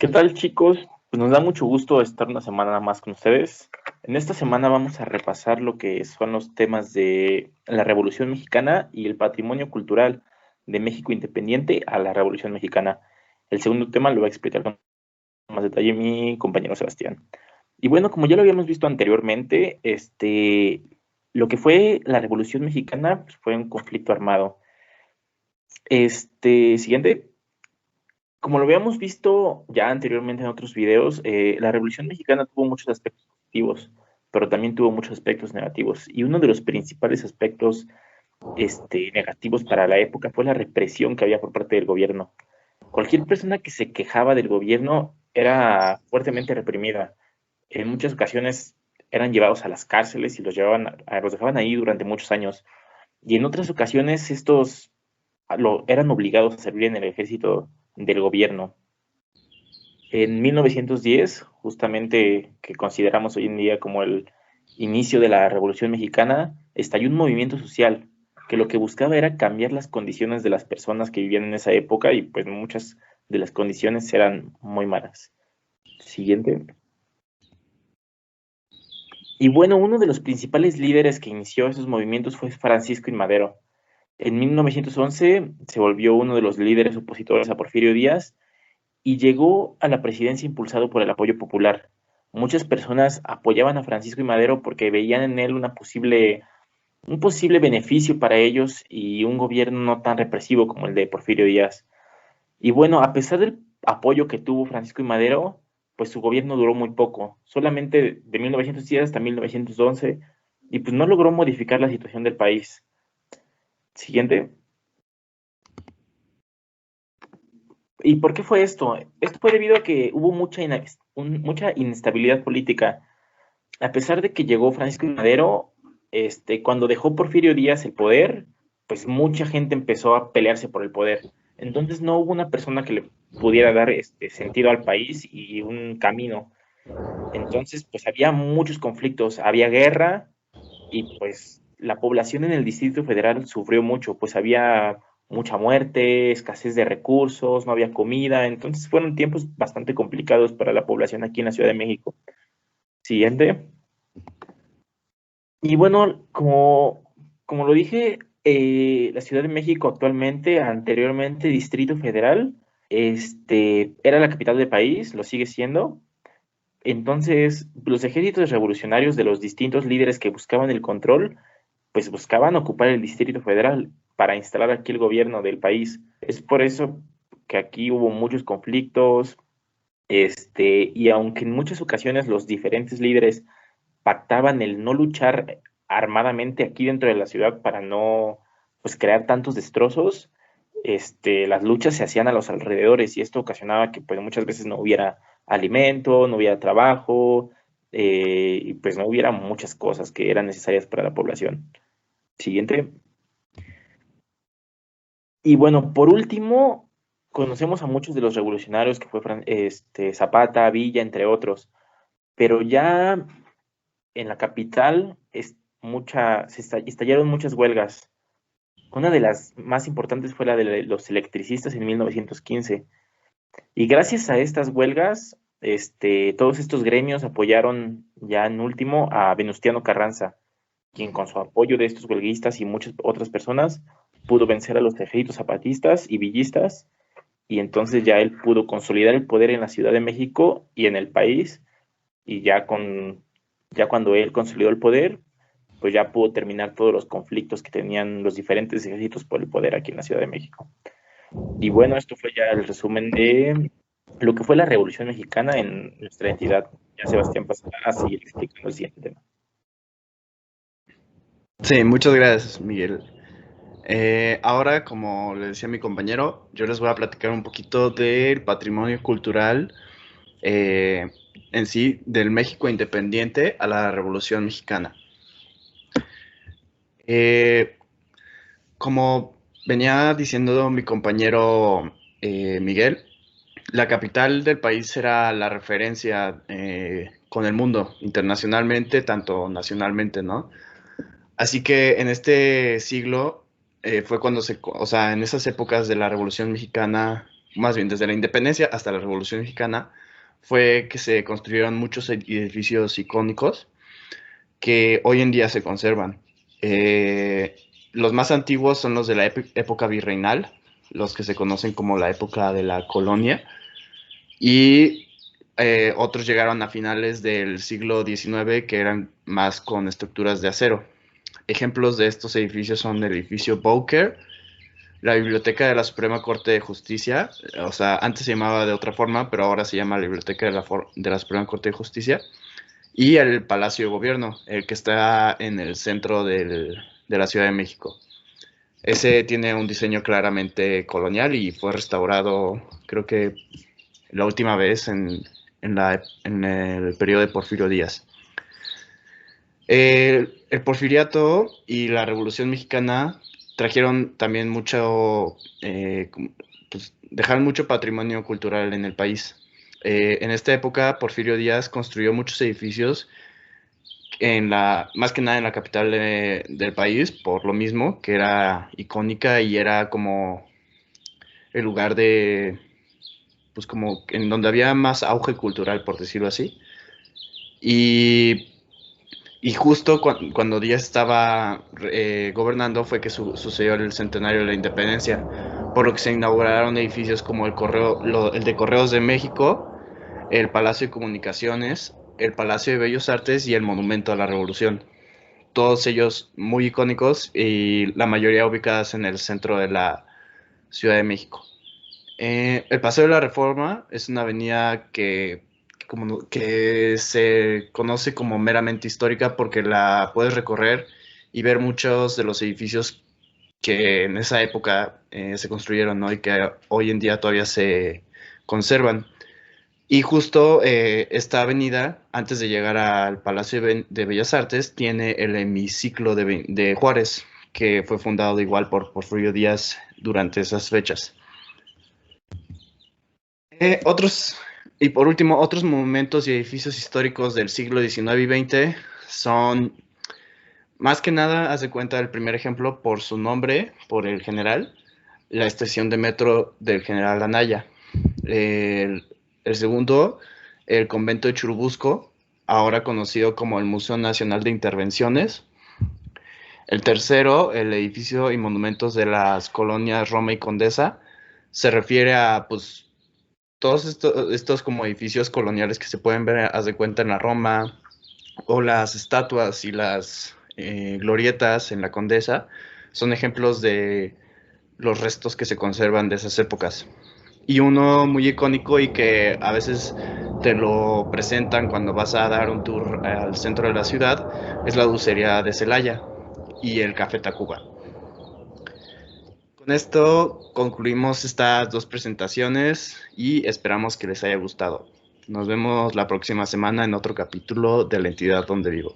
¿Qué tal, chicos? Pues nos da mucho gusto estar una semana más con ustedes. En esta semana vamos a repasar lo que son los temas de la Revolución Mexicana y el patrimonio cultural de México independiente a la Revolución Mexicana. El segundo tema lo va a explicar con más detalle mi compañero Sebastián. Y bueno, como ya lo habíamos visto anteriormente, lo que fue la Revolución Mexicana pues, fue un conflicto armado. Siguiente. Como lo habíamos visto ya anteriormente en otros videos, la Revolución Mexicana tuvo muchos aspectos positivos, pero también tuvo muchos aspectos negativos. Y uno de los principales aspectos negativos para la época fue la represión que había por parte del gobierno. Cualquier persona que se quejaba del gobierno era fuertemente reprimida. En muchas ocasiones eran llevados a las cárceles y los dejaban ahí durante muchos años. Y en otras ocasiones eran obligados a servir en el ejército del gobierno. En 1910, justamente que consideramos hoy en día como el inicio de la Revolución Mexicana, estalló un movimiento social que lo que buscaba era cambiar las condiciones de las personas que vivían en esa época y pues muchas de las condiciones eran muy malas. Siguiente. Y bueno, uno de los principales líderes que inició esos movimientos fue Francisco I. Madero. En 1911 se volvió uno de los líderes opositores a Porfirio Díaz y llegó a la presidencia impulsado por el apoyo popular. Muchas personas apoyaban a Francisco I. Madero porque veían en él un posible beneficio para ellos y un gobierno no tan represivo como el de Porfirio Díaz. Y bueno, a pesar del apoyo que tuvo Francisco I. Madero, pues su gobierno duró muy poco, solamente de 1910 hasta 1911, y pues no logró modificar la situación del país. Siguiente. ¿Y por qué fue esto? Esto fue debido a que hubo mucha inestabilidad política. A pesar de que llegó Francisco I. Madero, cuando dejó Porfirio Díaz el poder, pues mucha gente empezó a pelearse por el poder. Entonces no hubo una persona que le pudiera dar sentido al país y un camino. Entonces, pues había muchos conflictos, había guerra y pues la población en el Distrito Federal sufrió mucho, pues había mucha muerte, escasez de recursos, no había comida, entonces fueron tiempos bastante complicados para la población aquí en la Ciudad de México. Siguiente. Y bueno, como lo dije, la Ciudad de México actualmente, anteriormente Distrito Federal, era la capital del país, lo sigue siendo. Entonces, los ejércitos revolucionarios de los distintos líderes que buscaban el control, pues buscaban ocupar el Distrito Federal para instalar aquí el gobierno del país. Es por eso que aquí hubo muchos conflictos, y aunque en muchas ocasiones los diferentes líderes pactaban el no luchar armadamente aquí dentro de la ciudad para no pues crear tantos destrozos, las luchas se hacían a los alrededores y esto ocasionaba que pues muchas veces no hubiera alimento, no hubiera trabajo, y pues no hubiera muchas cosas que eran necesarias para la población. Siguiente. Y bueno, por último, conocemos a muchos de los revolucionarios que fue Zapata, Villa, entre otros, pero ya en la capital estallaron muchas huelgas. Una de las más importantes fue la de los electricistas en 1915. Y gracias a estas huelgas, todos estos gremios apoyaron ya en último a Venustiano Carranza, quien con su apoyo de estos huelguistas y muchas otras personas pudo vencer a los ejércitos zapatistas y villistas, y entonces ya él pudo consolidar el poder en la Ciudad de México y en el país, y ya cuando él consolidó el poder, pues ya pudo terminar todos los conflictos que tenían los diferentes ejércitos por el poder aquí en la Ciudad de México. Y bueno, esto fue ya el resumen de lo que fue la Revolución Mexicana en nuestra entidad. Ya Sebastián pasará a seguir explicando el siguiente tema. Sí, muchas gracias, Miguel. Ahora, como le decía mi compañero, yo les voy a platicar un poquito del patrimonio cultural en sí del México independiente a la Revolución Mexicana. Como venía diciendo mi compañero Miguel, la capital del país era la referencia con el mundo, internacionalmente, tanto nacionalmente, ¿no? Así que en este siglo fue cuando o sea, en esas épocas de la Revolución Mexicana, más bien desde la independencia hasta la Revolución Mexicana, fue que se construyeron muchos edificios icónicos que hoy en día se conservan. Los más antiguos son los de la época virreinal, los que se conocen como la época de la colonia, y otros llegaron a finales del siglo XIX que eran más con estructuras de acero. Ejemplos de estos edificios son el edificio Bowker, la Biblioteca de la Suprema Corte de Justicia, o sea, antes se llamaba de otra forma, pero ahora se llama la Biblioteca de la Suprema Corte de Justicia, y el Palacio de Gobierno, el que está en el centro de la Ciudad de México. Ese tiene un diseño claramente colonial y fue restaurado, creo que la última vez en el periodo de Porfirio Díaz. El porfiriato y la Revolución Mexicana trajeron también mucho, pues, dejaron mucho patrimonio cultural en el país. En esta época, Porfirio Díaz construyó muchos edificios más que nada en la capital del país, por lo mismo, que era icónica y era como el lugar pues como en donde había más auge cultural, por decirlo así. Y Y justo cuando Díaz estaba gobernando fue que sucedió el centenario de la independencia, por lo que se inauguraron edificios como el de Correos de México, el Palacio de Comunicaciones, el Palacio de Bellos Artes y el Monumento a la Revolución. Todos ellos muy icónicos y la mayoría ubicadas en el centro de la Ciudad de México. El Paseo de la Reforma es una avenida que se conoce como meramente histórica porque la puedes recorrer y ver muchos de los edificios que en esa época se construyeron, ¿no? Y que hoy en día todavía se conservan. Y justo esta avenida, antes de llegar al Palacio de Bellas Artes, tiene el hemiciclo de Juárez, que fue fundado igual por Porfirio Díaz durante esas fechas. Otros, y por último, otros monumentos y edificios históricos del siglo XIX y XX son, más que nada, haz de cuenta el primer ejemplo por su nombre, por el general, la estación de metro del general Anaya. El segundo, el convento de Churubusco, ahora conocido como el Museo Nacional de Intervenciones. El tercero, el edificio y monumentos de las colonias Roma y Condesa, se refiere a, pues, todos estos como edificios coloniales que se pueden ver, haz de cuenta, en la Roma, o las estatuas y las glorietas en la Condesa, son ejemplos de los restos que se conservan de esas épocas. Y uno muy icónico y que a veces te lo presentan cuando vas a dar un tour al centro de la ciudad es la dulcería de Celaya y el Café Tacuba. Con esto concluimos estas dos presentaciones y esperamos que les haya gustado. Nos vemos la próxima semana en otro capítulo de La entidad donde vivo.